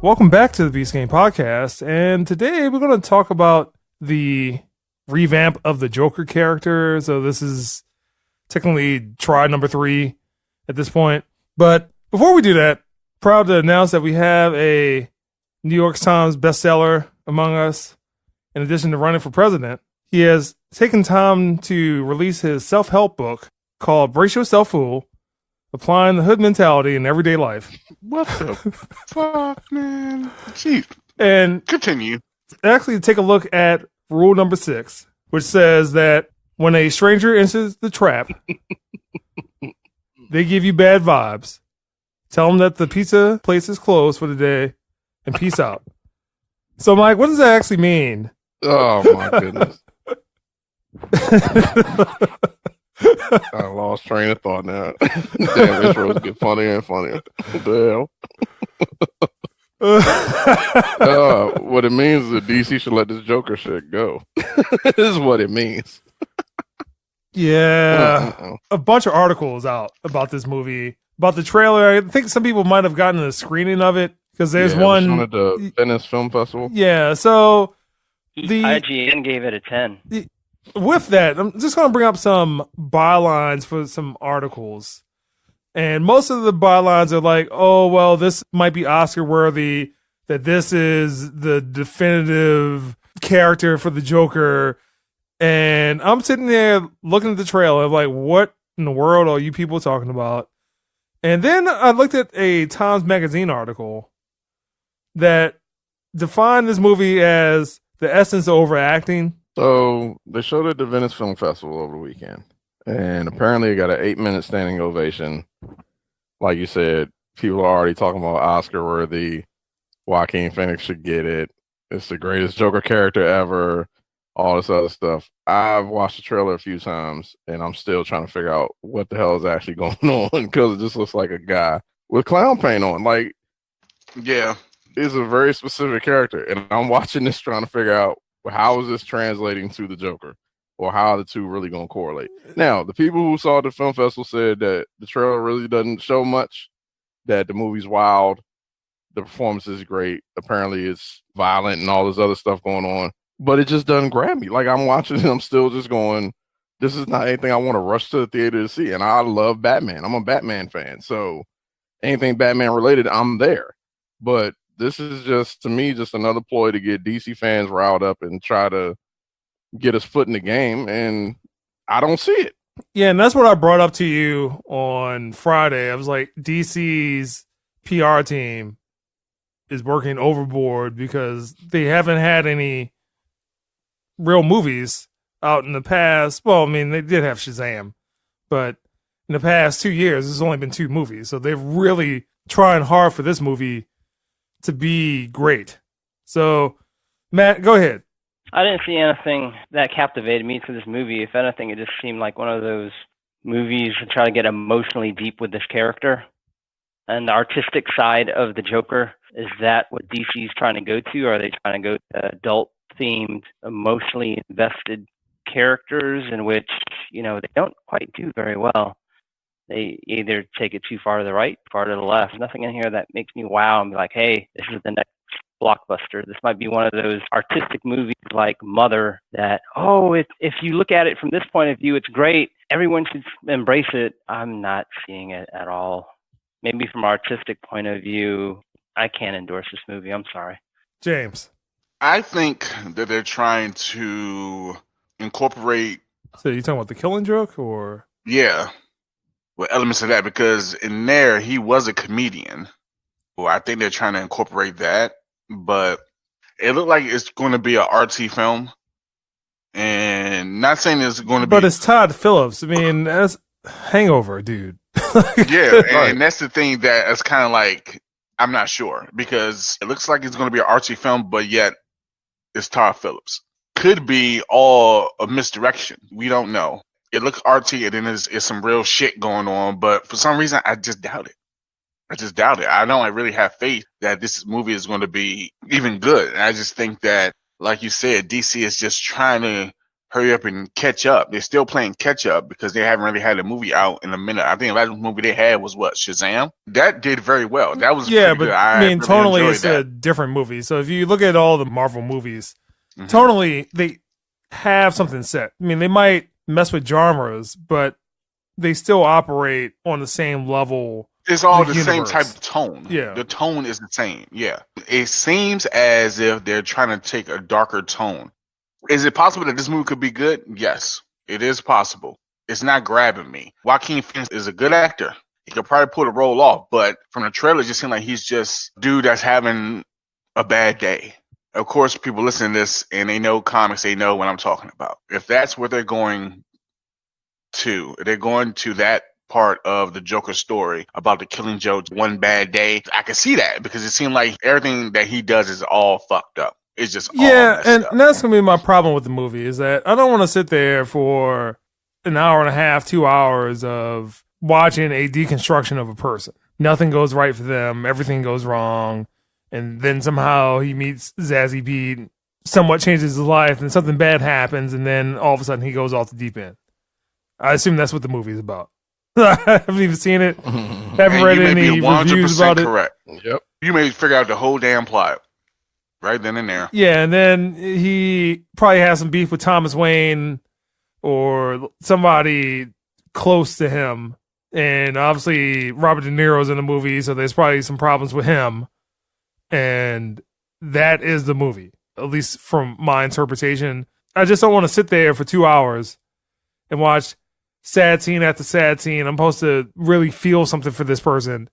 Welcome back to the Beast Game Podcast, and today we're going to talk about the revamp of the Joker character. So this is technically try number 3 at this point. But before we do that, proud to announce that we have a New York Times bestseller among us. In addition to running for president, he has taken time to release his self-help book called Brace Yourself Fool, Applying the Hood Mentality in Everyday Life. What the fuck, man? Jeez. And continue. Actually, take a look at rule number 6, which says that when a stranger enters the trap, they give you bad vibes. Tell them that the pizza place is closed for the day, and peace out. So, Mike, what does that actually mean? Oh, my goodness. I lost train of thought now. Damn, this road's get funnier and funnier. What the hell? What it means is that DC should let this Joker shit go. This is what it means. Yeah. A bunch of articles out about this movie, about the trailer. I think some people might have gotten a screening of it because there's one. Shown at the Venice Film Festival. Yeah, so the IGN gave it a 10. With that, I'm just going to bring up some bylines for some articles. And most of the bylines are like, oh, well, this might be Oscar worthy, that this is the definitive character for the Joker. And I'm sitting there looking at the trailer, like, what in the world are you people talking about? And then I looked at a Times Magazine article that defined this movie as the essence of overacting. So they showed it at the Venice Film Festival over the weekend, and apparently it got an 8-minute standing ovation. Like you said, people are already talking about Oscar worthy. Joaquin Phoenix should get it. It's the greatest Joker character ever. All this other stuff. I've watched the trailer a few times, and I'm still trying to figure out what the hell is actually going on because it just looks like a guy with clown paint on. Like, yeah, it's a very specific character, and I'm watching this trying to figure out, how is this translating to the Joker, or how are the two really going to correlate? Now, the people who saw the film festival said that the trailer really doesn't show much, that the movie's wild, the performance is great, apparently it's violent and all this other stuff going on, but it just doesn't grab me. Like, I'm watching it, I'm still just going, this is not anything I want to rush to the theater to see, and I love Batman. I'm a Batman fan, so anything Batman related, I'm there. But this is just, to me, just another ploy to get DC fans riled up and try to get us foot in the game, and I don't see it. Yeah, and that's what I brought up to you on Friday. I was like, DC's PR team is working overboard because they haven't had any real movies out in the past. Well, I mean, they did have Shazam, but in the past 2 years, there's only been 2 movies. So they're really trying hard for this movie to be great. So, Matt, go ahead. I didn't see anything that captivated me to this movie. If anything, it just seemed like one of those movies to try to get emotionally deep with this character. And the artistic side of the Joker, is that what DC's trying to go to? Or are they trying to go to adult-themed, emotionally invested characters in which, they don't quite do very well? They either take it too far to the right, far to the left. Nothing in here that makes me wow and be like, hey, this is the next blockbuster. This might be one of those artistic movies like Mother that, if you look at it from this point of view, it's great. Everyone should embrace it. I'm not seeing it at all. Maybe from an artistic point of view, I can't endorse this movie. I'm sorry. James. I think that they're trying to incorporate... So you talking about The Killing Joke, or... Yeah. With elements of that, because in there he was a comedian. Well, I think they're trying to incorporate that, but it looked like it's going to be an artsy film, and not saying it's going to be. But it's Todd Phillips. I mean, that's Hangover, dude. Yeah, and that's the thing that it's kind of like, I'm not sure, because it looks like it's going to be an artsy film, but yet it's Todd Phillips. Could be all a misdirection. We don't know. It looks artsy, and then there's some real shit going on, but for some reason, I just doubt it. I don't really have faith that this movie is going to be even good. And I just think that, like you said, DC is just trying to hurry up and catch up. They're still playing catch up because they haven't really had a movie out in a minute. I think the last movie they had was what, Shazam? That did very well. That was yeah, pretty but good. I mean, really tonally enjoyed it's that. a different movie. So if you look at all the Marvel movies, Mhm. tonally they have something set. I mean, they might mess with genres, but they still operate on the same level. It's all the the same universe. type of tone. Yeah. The tone is the same. Yeah. It seems as if they're trying to take a darker tone. Is it possible that this movie could be good? Yes, it is possible. It's not grabbing me. Joaquin Phoenix is a good actor. He could probably pull the role off, but from the trailer, it just seems like he's just a dude that's having a bad day. Of course, people listen to this and they know comics, they know what I'm talking about. If that's what they're going to that part of the Joker story about the Killing Joke one bad day, I can see that because it seemed like everything that he does is all fucked up. It's just all messed And up. that's gonna be my problem with the movie is that I don't want to sit there for an hour and a half, 2 hours of watching a deconstruction of a person. Nothing goes right for them, everything goes wrong, and then somehow he meets Zazie Beetz, somewhat changes his life, and something bad happens, and then all of a sudden he goes off the deep end. I assume that's what the movie is about. I haven't even seen it. Haven't And read you may any be 100% reviews about it. correct. Yep. You may figure out the whole damn plot right then and there. Yeah, and then he probably has some beef with Thomas Wayne or somebody close to him. And obviously Robert De Niro's in the movie, so there's probably some problems with him. And that is the movie, at least from my interpretation. I just don't want to sit there for 2 hours and watch sad scene after sad scene. I'm supposed to really feel something for this person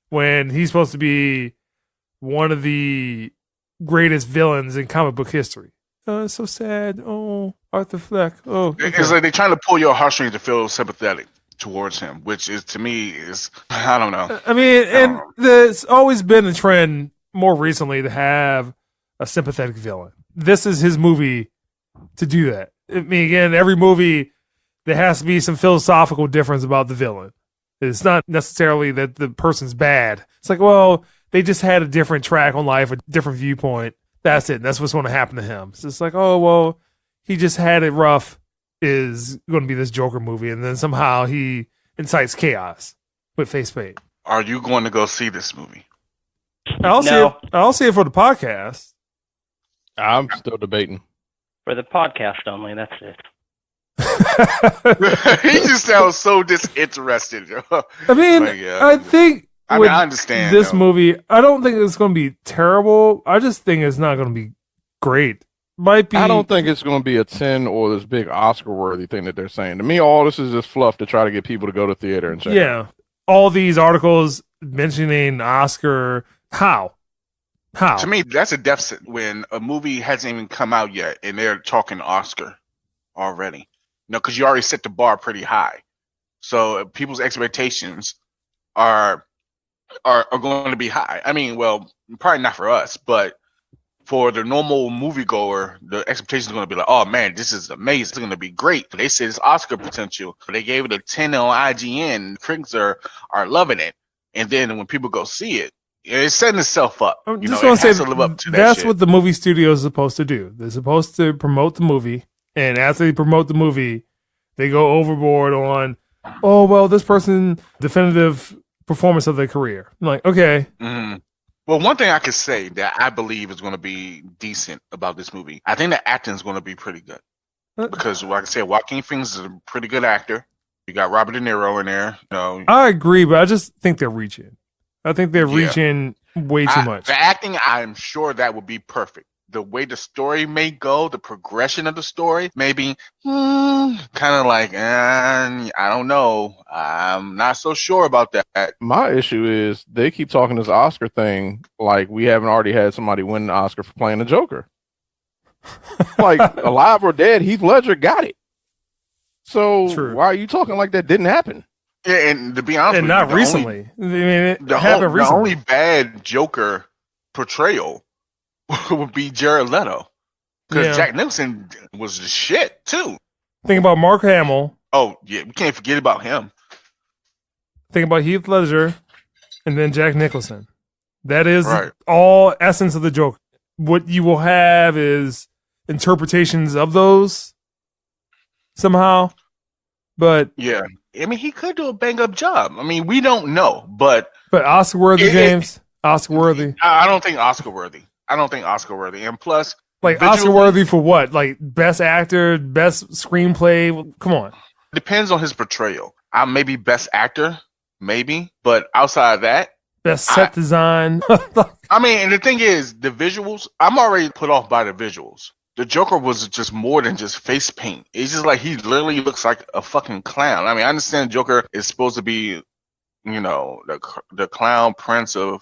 when he's supposed to be one of the greatest villains in comic book history. Oh, it's so sad. Oh, Arthur Fleck. Oh, okay. It's like they're trying to pull your heartstrings to feel sympathetic towards him, which is to me is I don't know. I mean, and there's always been a trend more recently to have a sympathetic villain. This is his movie to do that. I mean, again, every movie there has to be some philosophical difference about the villain. It's not necessarily that the person's bad. It's like, well, they just had a different track on life, a different viewpoint. That's it. That's what's going to happen to him. It's just like, oh, well, he just had it rough is going to be this Joker movie. And then somehow he incites chaos with face paint. Are you going to go see this movie? I'll No. see it for the podcast. I'm still debating. For the podcast only, that's it. He just sounds so disinterested. I mean, Like, yeah. I think I with mean, I understand this though. movie, I don't think it's going to be terrible. I just think it's not going to be great. Might be. I don't think it's going to be a 10 or this big Oscar-worthy thing that they're saying. To me, all this is just fluff to try to get people to go to theater and check it. Yeah, all these articles mentioning Oscar. How? To me, that's a deficit when a movie hasn't even come out yet and they're talking Oscar already. No, because you already set the bar pretty high. So people's expectations are going to be high. I mean, well, probably not for us, but for the normal moviegoer, the expectation is going to be like, oh man, this is amazing. It's going to be great. They said it's Oscar potential. They gave it a 10 on IGN. Critics are loving it. And then when people go see it, it's setting itself up. I'm You just know, going it to has say to live up to that that's shit. what the movie studio is supposed to do. They're supposed to promote the movie, and after they promote the movie, they go overboard on, oh well, this person definitive performance of their career. I'm like, okay, Mhm. Well, one thing I could say that I believe is going to be decent about this movie, I think the acting is going to be pretty good. Because, like I said, Joaquin Phoenix is a pretty good actor. You got Robert De Niro in there. You know, I agree, but I just think they're reaching. I think they're Yeah. reaching way too much. The acting, I'm sure that would be perfect. The way the story may go, the progression of the story, maybe kind of like, I don't know. I'm not so sure about that. My issue is they keep talking this Oscar thing like we haven't already had somebody win the Oscar for playing the Joker. Like, alive or dead, Heath Ledger got it. So True. why are you talking like that didn't happen? Yeah, and to be honest And with not you, recently. I mean, it The happened recently. only bad Joker portrayal would be Jared Leto. Because Yeah. Jack Nicholson was the shit, too. Think about Mark Hamill. Oh, yeah, we can't forget about him. Think about Heath Ledger, and then Jack Nicholson. That is Right. all essence of the Joker. What you will have is interpretations of those, somehow. But Yeah. I mean, he could do a bang up job. I mean, we don't know, but Oscar worthy, James. Oscar worthy. I don't think Oscar worthy. And plus, Like Oscar worthy for what? Like best actor, best screenplay. Come on. Depends on his portrayal. Maybe best actor, maybe, but outside of that, best set design. I mean, and the thing is, the visuals. I'm already put off by the visuals. The Joker was just more than just face paint. It's just like he literally looks like a fucking clown. I mean, I understand Joker is supposed to be, you know, the clown prince of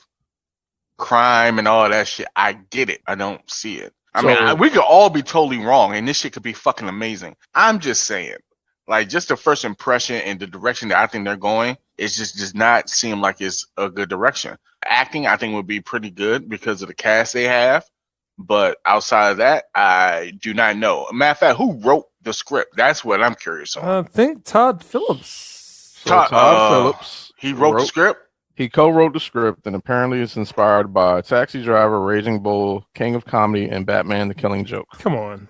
crime and all that shit. I get it. I don't see it. I mean, we could all be totally wrong, and this shit could be fucking amazing. I'm just saying, like, just the first impression and the direction that I think they're going, it just does not seem like it's a good direction. Acting, I think, would be pretty good because of the cast they have. But outside of that, I do not know. Matter of fact, who wrote the script? That's what I'm curious on. I think Todd Phillips. Todd Phillips. He wrote the script? He co-wrote the script, and apparently it's inspired by Taxi Driver, Raging Bull, King of Comedy, and Batman: The Killing Joke. Come on.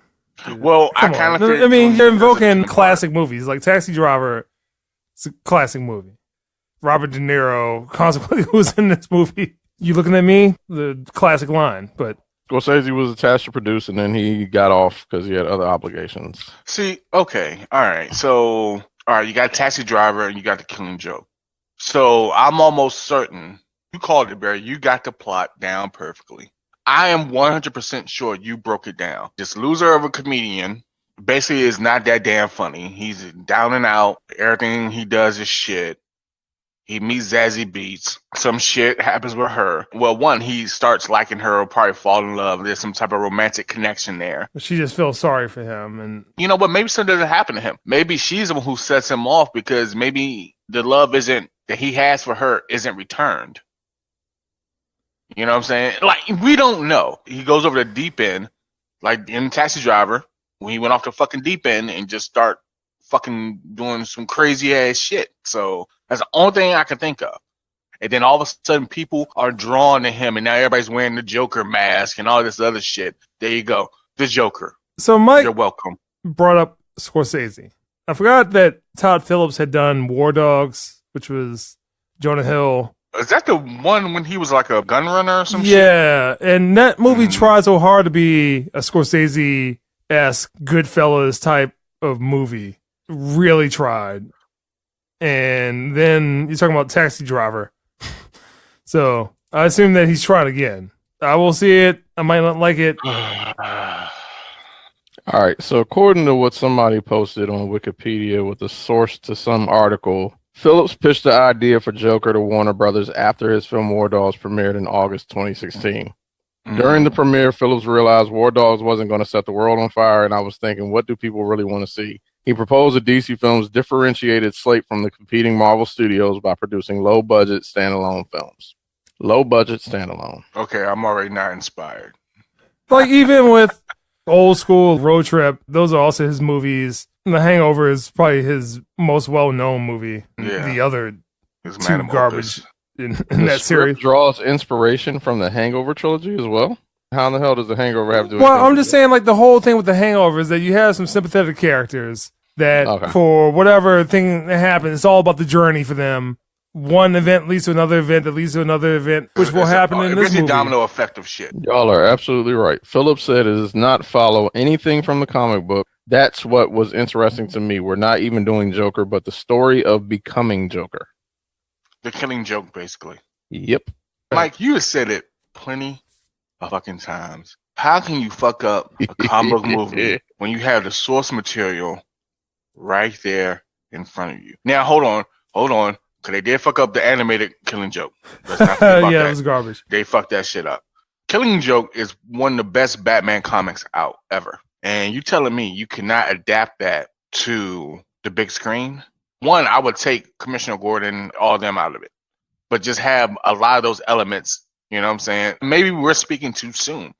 Well, I kind of. I mean, you're invoking classic movies like Taxi Driver. It's a classic movie. Robert De Niro, consequently, who's in this movie? You looking at me? The classic line, but. Scorsese was attached to produce, and then he got off because he had other obligations. See, okay, all right. So, all right, you got Taxi Driver and you got The Killing Joke. So I'm almost certain you called it, Barry. You got the plot down perfectly. I am 100% sure you broke it down. This loser of a comedian basically is not that damn funny. He's down and out. Everything he does is shit. He meets Zazie Beetz. Some shit happens with her. Well, one, he starts liking her, or probably fall in love. There's some type of romantic connection there. She just feels sorry for him. And you know what? Maybe something doesn't happen to him. Maybe she's the one who sets him off because maybe the love that he has for her isn't returned. You know what I'm saying? Like, we don't know. He goes over the deep end, like in Taxi Driver, when he went off the fucking deep end and just start fucking doing some crazy ass shit. So that's the only thing I can think of. And then all of a sudden people are drawn to him, and now everybody's wearing the Joker mask and all this other shit. There you go. The Joker. So Mike, you're welcome. Brought up Scorsese. I forgot that Todd Phillips had done War Dogs, which was Jonah Hill. Is that the one when he was like a gun runner or some shit? Yeah, and that movie tried so hard to be a Scorsese-esque Goodfellas type of movie. Really tried. And then you're talking about Taxi Driver. So I assume that he's trying again. I will see it. I might not like it. All right. So according to what somebody posted on Wikipedia with a source to some article, Phillips pitched the idea for Joker to Warner Brothers after his film War Dogs premiered in August 2016. During the premiere, Phillips realized War Dogs wasn't going to set the world on fire, and I was thinking, what do people really want to see? He proposed a DC Films differentiated slate from the competing Marvel Studios by producing low-budget standalone films. Low-budget standalone. Okay, I'm already not inspired. Like, even with Old School, Road Trip, those are also his movies. The Hangover is probably his most well-known movie. Yeah. The other His two man garbage in The that script series. draws inspiration from the Hangover trilogy as well. How in the hell does the Hangover have to do with Well, anything I'm just saying, like, the whole thing with the Hangover is that you have some sympathetic characters that for whatever thing that happens, it's all about the journey for them. One event leads to another event that leads to another event, which will happen in this movie. Domino effect of shit. Y'all are absolutely right. Phillips said it does not follow anything from the comic book. That's what was interesting to me. We're not even doing Joker, but the story of becoming Joker. The Killing Joke, basically. Yep. Mike, you have said it plenty of fucking times. How can you fuck up a comic book movie when you have the source material right there in front of you? Now, hold on. Because they did fuck up the animated Killing Joke. Let's not forget about that. It was garbage. They fucked that shit up. Killing Joke is one of the best Batman comics out ever. And you telling me you cannot adapt that to the big screen? One, I would take Commissioner Gordon, all them out of it. But just have a lot of those elements, you know what I'm saying? Maybe we're speaking too soon.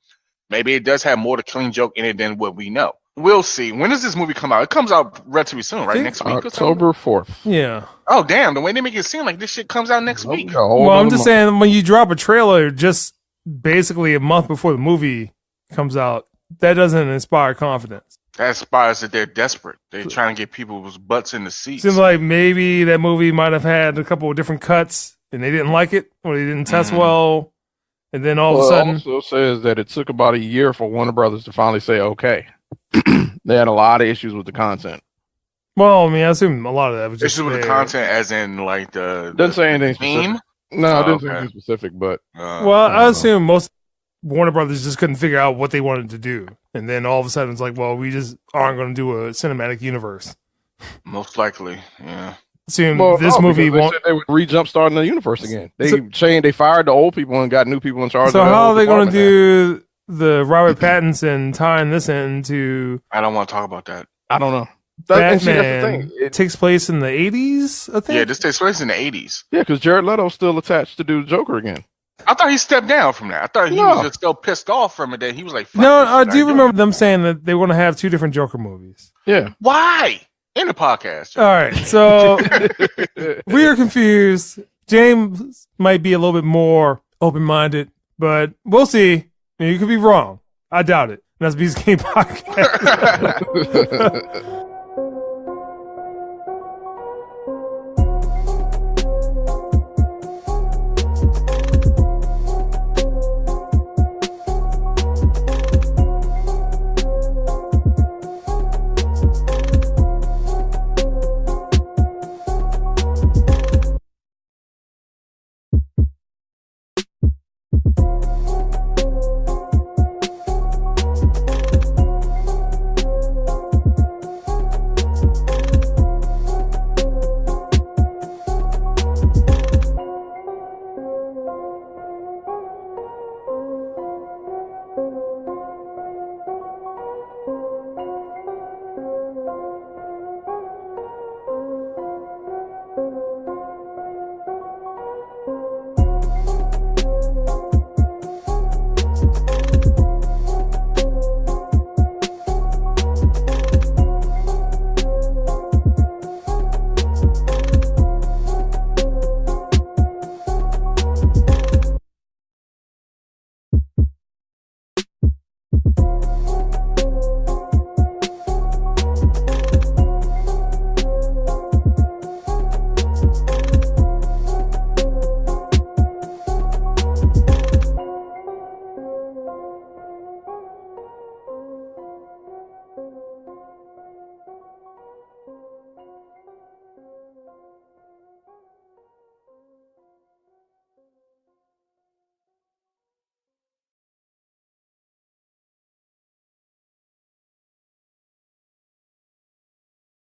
Maybe it does have more to Killing Joke in it than what we know. We'll see. When does this movie come out? It comes out relatively soon, right? Next week? October 4th. Yeah. Oh, damn. The way they make it seem like this shit comes out next week. Well, I'm just saying, when you drop a trailer just basically a month before the movie comes out, that doesn't inspire confidence. That inspires that they're desperate. They're trying to get people's butts in the seats. Seems like maybe that movie might have had a couple of different cuts and they didn't like it or they didn't test well. And then all of a sudden. It also says that it took about a year for Warner Brothers to finally say, okay. They had a lot of issues with the content. Well, I mean, I assume a lot of that was just issues with the content, as in like the. Doesn't say anything theme? specific. No, it didn't say anything specific, but. Well, I assume most Warner Brothers just couldn't figure out what they wanted to do. And then all of a sudden it's like, well, we just aren't going to do a cinematic universe. Most likely, yeah. Assume this movie won't. They would re-jumpstarting the universe again. They fired the old people and got new people in charge. So how are they going to do the Robert Pattinson tying this into? I don't want to talk about that. I don't know. Batman takes place in the 80s, I think. Yeah, this takes place in the 80s. Yeah, because Jared Leto's still attached to do the Joker again. I thought he stepped down from that. I thought he was just still pissed off from it. That he was like, no, I do remember them saying that they want to have two different Joker movies. Yeah. Why? In the podcast. All right, so we are confused. James might be a little bit more open-minded, but we'll see. I mean, you could be wrong. I doubt it. And that's BZ Game Podcast.